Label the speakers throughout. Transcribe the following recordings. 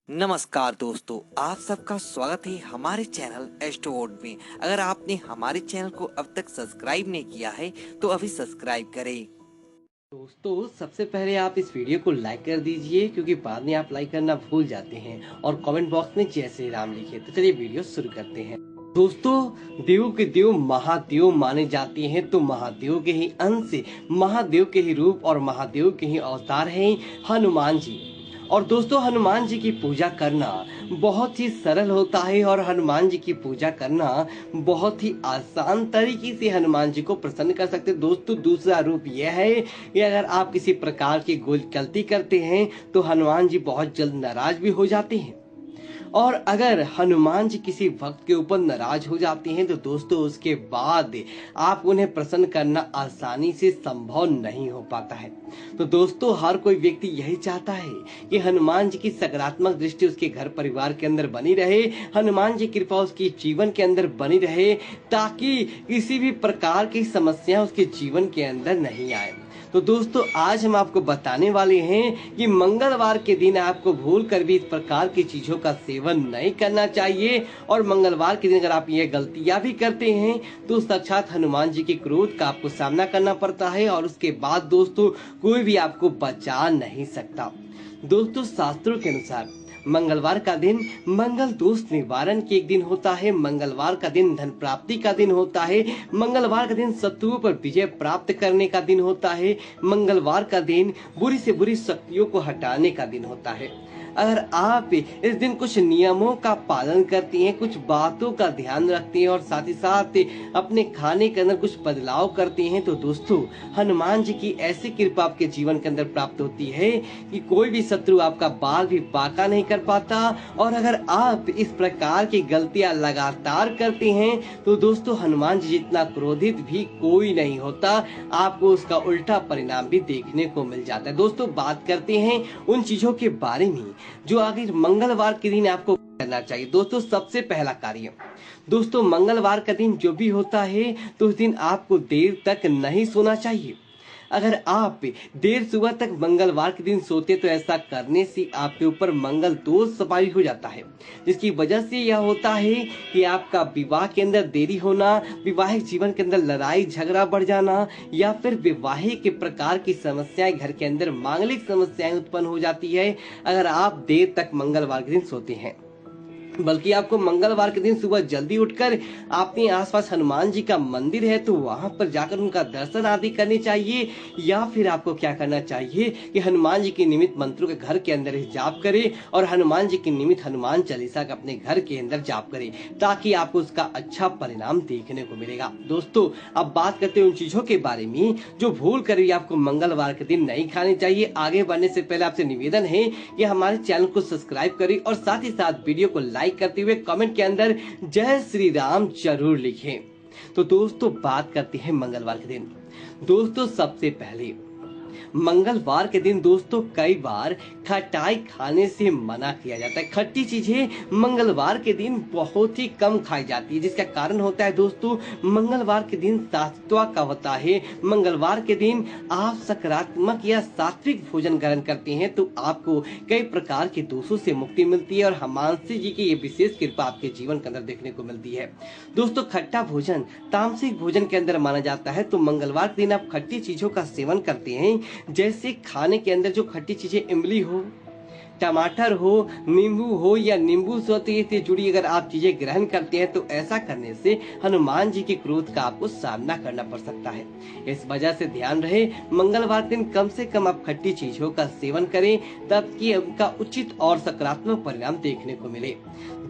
Speaker 1: नमस्कार दोस्तों, आप सबका स्वागत है हमारे चैनल एस्ट्रोवर्ल्ड में। अगर आपने हमारे चैनल को अब तक सब्सक्राइब नहीं किया है तो अभी सब्सक्राइब करें।
Speaker 2: दोस्तों, सबसे पहले आप इस वीडियो को लाइक कर दीजिए क्योंकि बाद में आप लाइक करना भूल जाते हैं और कमेंट बॉक्स में जय श्री राम लिखिए। तो चलिए वीडियो शुरू करते हैं। दोस्तों, देव के देव महादेव माने जाते हैं तो महादेव के ही अंश, महादेव के ही रूप और महादेव के ही अवतार हैं हनुमान जी। और दोस्तों, हनुमान जी की पूजा करना बहुत ही सरल होता है और हनुमान जी की पूजा करना बहुत ही आसान तरीके से हनुमान जी को प्रसन्न कर सकते हैं। दोस्तों, दूसरा रूप यह है कि अगर आप किसी प्रकार की गलती करते हैं तो हनुमान जी बहुत जल्द नाराज भी हो जाते हैं। और अगर हनुमान जी किसी भक्त के ऊपर नाराज हो जाते हैं तो दोस्तों उसके बाद आप उन्हें प्रसन्न करना आसानी से संभव नहीं हो पाता है। तो दोस्तों, हर कोई व्यक्ति यही चाहता है कि हनुमान जी की सकारात्मक दृष्टि उसके घर परिवार के अंदर बनी रहे, हनुमान जी की कृपा उसके जीवन के अंदर बनी रहे, ताकि किसी भी प्रकार की समस्या उसके जीवन के अंदर नहीं आए। तो दोस्तों, आज हम आपको बताने वाले हैं कि मंगलवार के दिन आपको भूल कर भी इस प्रकार की चीजों का सेवन नहीं करना चाहिए। और मंगलवार के दिन अगर आप ये गलतियां भी करते हैं तो साक्षात हनुमान जी के क्रोध का आपको सामना करना पड़ता है और उसके बाद दोस्तों कोई भी आपको बचा नहीं सकता। दोस्तों, शास्त्रों के अनुसार मंगलवार का दिन मंगल दोष निवारण के एक दिन होता है। मंगलवार का दिन धन प्राप्ति का दिन होता है। मंगलवार का दिन शत्रुओं पर विजय प्राप्त करने का दिन होता है। मंगलवार का दिन बुरी से बुरी शक्तियों को हटाने का दिन होता है। अगर आप इस दिन कुछ नियमों का पालन करती हैं, कुछ बातों का ध्यान रखती हैं और साथ ही साथ अपने खाने के अंदर कुछ बदलाव करती हैं तो दोस्तों हनुमान जी की ऐसी कृपा आपके जीवन के अंदर प्राप्त होती है कि कोई भी शत्रु आपका बाल भी बांका नहीं कर पाता। और अगर आप इस प्रकार की गलतियां लगातार करते हैं तो दोस्तों हनुमान जी जितना क्रोधित भी कोई नहीं होता, आपको उसका उल्टा परिणाम भी देखने को मिल जाता है। दोस्तों, बात करते हैं उन चीजों के बारे में जो आगे मंगलवार के दिन आपको करना चाहिए। दोस्तों, सबसे पहला कार्य, दोस्तों मंगलवार का दिन जो भी होता है तो उस दिन आपको देर तक नहीं सोना चाहिए। अगर आप देर सुबह तक मंगलवार के दिन सोते तो ऐसा करने से आपके ऊपर मंगल दोष सवारी हो जाता है, जिसकी वजह से यह होता है कि आपका विवाह के अंदर देरी होना, वैवाहिक जीवन के अंदर लड़ाई झगड़ा बढ़ जाना या फिर वैवाहिक प्रकार की समस्याएं, घर के अंदर मांगलिक समस्याएं उत्पन्न हो जाती है अगर आप देर तक मंगलवार के दिन सोते हैं। बल्कि आपको मंगलवार के दिन सुबह जल्दी उठकर अपने आसपास हनुमान जी का मंदिर है तो वहां पर जाकर उनका दर्शन आदि करनी चाहिए। या फिर आपको क्या करना चाहिए कि हनुमान जी के निमित्त मंत्रों के घर के अंदर ही जाप करें और हनुमान जी के निमित्त हनुमान चालीसा का अपने घर के अंदर जाप करें, ताकि आपको उसका अच्छा परिणाम देखने को मिलेगा। दोस्तों, अब बात करते हैं उन चीजों के बारे में जो भूल कर भी आपको मंगलवार के दिन नहीं खानी चाहिए। आगे बढ़ने से पहले आपसे निवेदन है कि हमारे चैनल को सब्सक्राइब करें और साथ ही साथ वीडियो को लाइक करते हुए कमेंट के अंदर जय श्री राम जरूर लिखें। तो दोस्तों, बात करते हैं मंगलवार के दिन। दोस्तों, सबसे पहले मंगलवार के दिन दोस्तों कई बार खटाई खाने से मना किया जाता है। खट्टी चीजें मंगलवार के दिन बहुत ही कम खाई जाती है, जिसका कारण होता है दोस्तों मंगलवार के दिन सात्विक का होता है। मंगलवार के दिन आप सकारात्मक या सात्विक भोजन ग्रहण करते हैं तो आपको कई प्रकार के दोषों से मुक्ति मिलती है और हनुमान जी की ये विशेष कृपा आपके जीवन के अंदर देखने को मिलती है। दोस्तों, खट्टा भोजन तामसिक भोजन के अंदर माना जाता है, तो मंगलवार के दिन आप खट्टी चीजों का सेवन करते हैं, जैसे खाने के अंदर जो खट्टी चीजें इमली हो, टमाटर हो, नींबू हो या नींबू से जुड़ी अगर आप चीजें ग्रहण करते हैं तो ऐसा करने से हनुमान जी के क्रोध का आपको सामना करना पड़ सकता है। इस वजह से ध्यान रहे मंगलवार दिन कम से कम आप खट्टी चीजों का सेवन करें ताकि उनका उचित और सकारात्मक परिणाम देखने को मिले।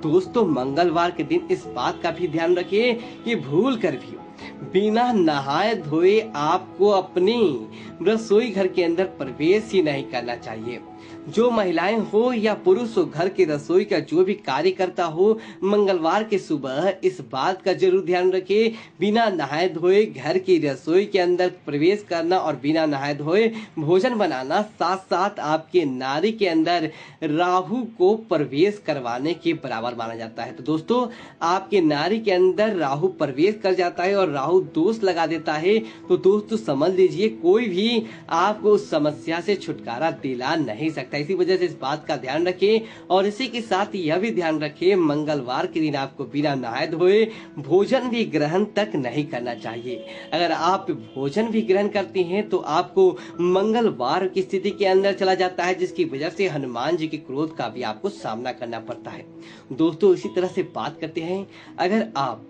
Speaker 2: दोस्तों, मंगलवार के दिन इस बात का भी ध्यान रखिए कि भूल कर भी बिना नहाए धोए आपको अपनी रसोई घर के अंदर प्रवेश ही नहीं करना चाहिए। जो महिलाएं हो या पुरुष हो, घर की रसोई का जो भी कार्य करता हो, मंगलवार के सुबह इस बात का जरूर ध्यान रखे बिना नहाए धोए घर की रसोई के अंदर प्रवेश करना और बिना नहाए धोए भोजन बनाना साथ साथ आपके नारी के अंदर राहु को प्रवेश करवाने के बराबर माना जाता है। तो दोस्तों, आपके नारी के अंदर राहु प्रवेश कर जाता है और राहु दोष लगा देता है तो दोस्तों समझ लीजिए कोई भी आपको उस समस्या से छुटकारा दिला नहीं सकता। सकता है। इसी वजह से इस बात का ध्यान रखें और इसी के साथ यह भी ध्यान रखें मंगलवार के दिन आपको बिना नहाए धोए भोजन भी ग्रहण तक नहीं करना चाहिए। अगर आप भोजन भी ग्रहण करते हैं तो आपको मंगलवार की स्थिति के अंदर चला जाता है, जिसकी वजह से हनुमान जी के क्रोध का भी आपको सामना करना पड़ता है। दोस्तों इसी तरह से बात करते हैं, अगर आप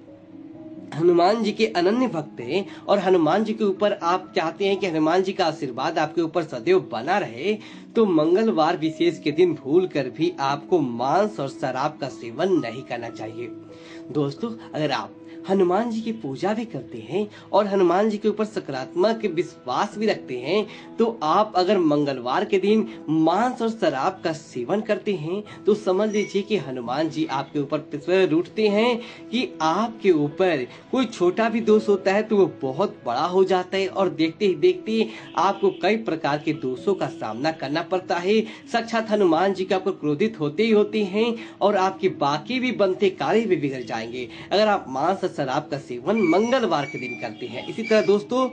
Speaker 2: हनुमान जी के अनन्य भक्त हैं और हनुमान जी के ऊपर आप चाहते हैं कि हनुमान जी का आशीर्वाद आपके ऊपर सदैव बना रहे, तो मंगलवार विशेष के दिन भूल कर भी आपको मांस और शराब का सेवन नहीं करना चाहिए। दोस्तों अगर आप हनुमान जी की पूजा भी करते हैं और हनुमान जी के ऊपर सकारात्मक विश्वास भी रखते हैं, तो आप अगर मंगलवार के दिन मांस और शराब का सेवन करते हैं तो समझ लीजिए कि हनुमान जी आपके ऊपर रूठते हैं कि आपके ऊपर कोई छोटा भी दोष होता है तो वो बहुत बड़ा हो जाता है और देखते ही देखते आपको कई प्रकार के दोषों का सामना करना पड़ता है। साक्षात हनुमान जी का क्रोधित होते ही होते हैं और आपके बाकी भी बनते कार्य भी बिगड़ जाएंगे अगर आप मांस शराब का सेवन मंगलवार के दिन करते हैं। इसी तरह दोस्तों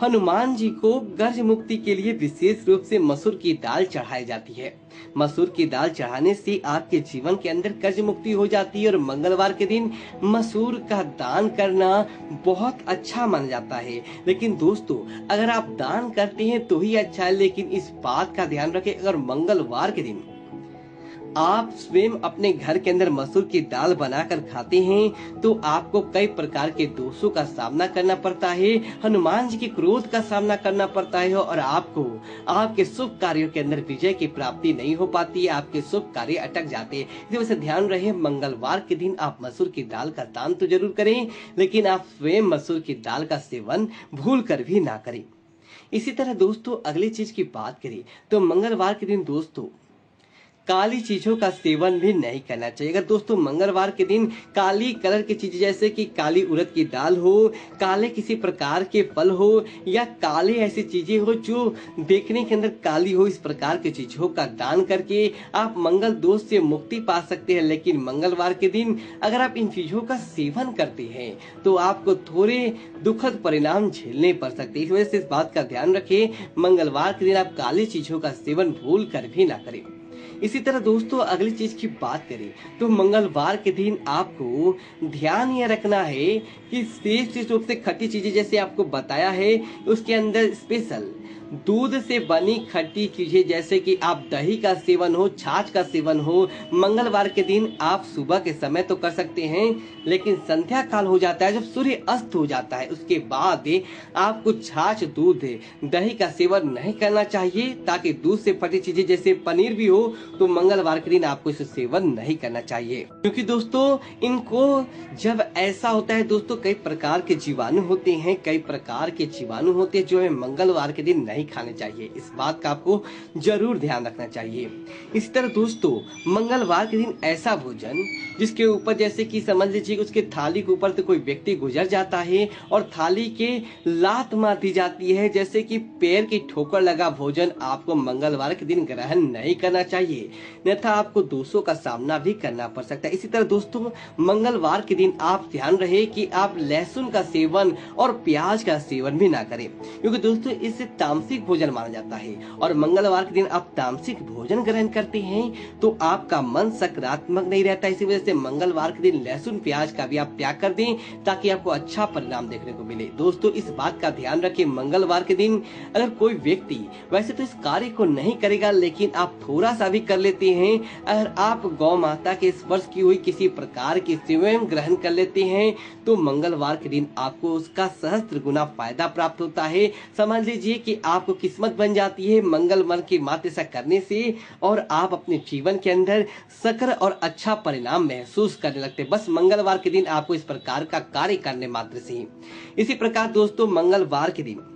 Speaker 2: हनुमान जी को गर्ज मुक्ति के लिए विशेष रूप से मसूर की दाल चढ़ाई जाती है। मसूर की दाल चढ़ाने से आपके जीवन के अंदर कर्ज मुक्ति हो जाती है और मंगलवार के दिन मसूर का दान करना बहुत अच्छा माना जाता है। लेकिन दोस्तों अगर आप दान करते हैं तो ही अच्छा है, लेकिन इस बात का ध्यान रखें अगर मंगलवार के दिन आप स्वयं अपने घर के अंदर मसूर की दाल बनाकर खाते हैं तो आपको कई प्रकार के दोषों का सामना करना पड़ता है, हनुमान जी के क्रोध का सामना करना पड़ता है और आपको आपके शुभ कार्यों के अंदर विजय की प्राप्ति नहीं हो पाती है, आपके शुभ कार्य अटक जाते हैं। इसी वजह से ध्यान रहे मंगलवार के दिन आप मसूर की दाल का दान तो जरूर करें, लेकिन आप स्वयं मसूर की दाल का सेवन भूल कर भी ना करें। इसी तरह दोस्तों अगली चीज की बात करें तो मंगलवार के दिन दोस्तों काली चीजों का सेवन भी नहीं करना चाहिए। अगर दोस्तों मंगलवार के दिन काली कलर की चीज जैसे कि काली उड़द की दाल हो, काले किसी प्रकार के फल हो या काले ऐसी चीजें हो जो देखने के अंदर काली हो, इस प्रकार की चीजों का दान करके आप मंगल दोष से मुक्ति पा सकते हैं। लेकिन मंगलवार के दिन अगर आप इन चीजों का सेवन करते हैं तो आपको थोड़े दुखद परिणाम झेलने पड़ सकते हैं। इस वजह से इस बात का ध्यान रखें मंगलवार के दिन आप काली चीजों का सेवन भूल कर भी ना करें। इसी तरह दोस्तों अगली चीज की बात करें तो मंगलवार के दिन आपको ध्यान यह रखना है कि विशेष रूप से खट्टी चीजें जैसे आपको बताया है उसके अंदर स्पेशल दूध से बनी खट्टी चीजें जैसे कि आप दही का सेवन हो, छाछ का सेवन हो, मंगलवार के दिन आप सुबह के समय तो कर सकते हैं, लेकिन संध्या काल हो जाता है जब सूर्य अस्त हो जाता है उसके बाद आपको छाछ दूध दही का सेवन नहीं करना चाहिए, ताकि दूध से फटी चीजें जैसे पनीर भी हो तो मंगलवार के दिन आपको इसे सेवन नहीं करना चाहिए। क्योंकि दोस्तों इनको जब ऐसा होता है दोस्तों कई प्रकार के जीवाणु होते हैं, कई प्रकार के जीवाणु होते हैं जो हमें मंगलवार के दिन नहीं खाने चाहिए। इस बात का आपको जरूर ध्यान रखना चाहिए। इसी तरह दोस्तों मंगलवार के दिन ऐसा भोजन जिसके ऊपर जैसे कि समझ लीजिए उसके थाली के ऊपर तो कोई व्यक्ति गुजर जाता है और थाली के लात मार दी जाती है, जैसे कि पैर की ठोकर लगा भोजन आपको मंगलवार के दिन ग्रहण नहीं करना चाहिए, अन्यथा आपको दोषों का सामना भी करना पड़ सकता है। इसी तरह दोस्तों मंगलवार के दिन आप ध्यान रहे कि आप लहसुन का सेवन और प्याज का सेवन भी ना करें, क्योंकि दोस्तों इससे तामसिक भोजन माना जाता है और मंगलवार के दिन आप तामसिक भोजन ग्रहण करते हैं तो आपका मन सकारात्मक नहीं रहता। इसी वजह से मंगलवार के दिन लहसुन प्याज का भी आप त्याग कर दें ताकि आपको अच्छा परिणाम देखने को मिले। दोस्तों इस बात का ध्यान रखें मंगलवार के दिन अगर कोई व्यक्ति वैसे तो इस कार्य को नहीं करेगा लेकिन आप थोड़ा सा भी कर लेते हैं, अगर आप गौ माता के स्पर्श की हुई किसी प्रकार की सेवा ग्रहण कर लेते हैं तो मंगलवार के दिन आपको उसका सहस्त्र गुना फायदा प्राप्त होता है। समझ लीजिए कि आपको किस्मत बन जाती है मंगलवार की मात्र से करने से और आप अपने जीवन के अंदर सकर और अच्छा परिणाम महसूस करने लगते हैं, बस मंगलवार के दिन आपको इस प्रकार का कार्य करने मात्र से ही। इसी प्रकार दोस्तों मंगलवार के दिन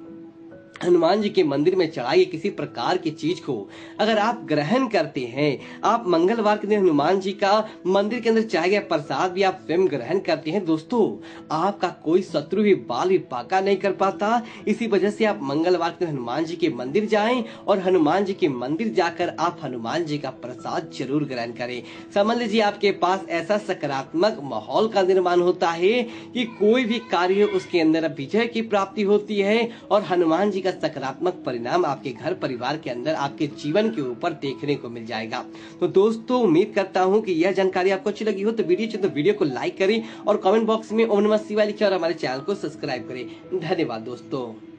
Speaker 2: हनुमान जी के मंदिर में चढ़ाई किसी प्रकार की चीज को अगर आप ग्रहण करते हैं, आप मंगलवार के दिन हनुमान जी का मंदिर के अंदर चढ़ाया गया प्रसाद भी आप स्वयं ग्रहण करते हैं, दोस्तों आपका कोई शत्रु भी बाल भी बाका नहीं कर पाता। इसी वजह से आप मंगलवार के दिन हनुमान जी के मंदिर जाएं और हनुमान जी के मंदिर जाकर आप हनुमान जी का प्रसाद जरूर ग्रहण करें। समझ लीजिए आपके पास ऐसा सकारात्मक माहौल का निर्माण होता है कि कोई भी कार्य उसके अंदर विजय की प्राप्ति होती है और हनुमान जी का सकारात्मक परिणाम आपके घर परिवार के अंदर आपके जीवन के ऊपर देखने को मिल जाएगा। तो दोस्तों उम्मीद करता हूं कि यह जानकारी आपको अच्छी लगी हो तो वीडियो को लाइक करें और कमेंट बॉक्स में ओम नमः शिवाय लिखें और हमारे चैनल को सब्सक्राइब करें। धन्यवाद दोस्तों।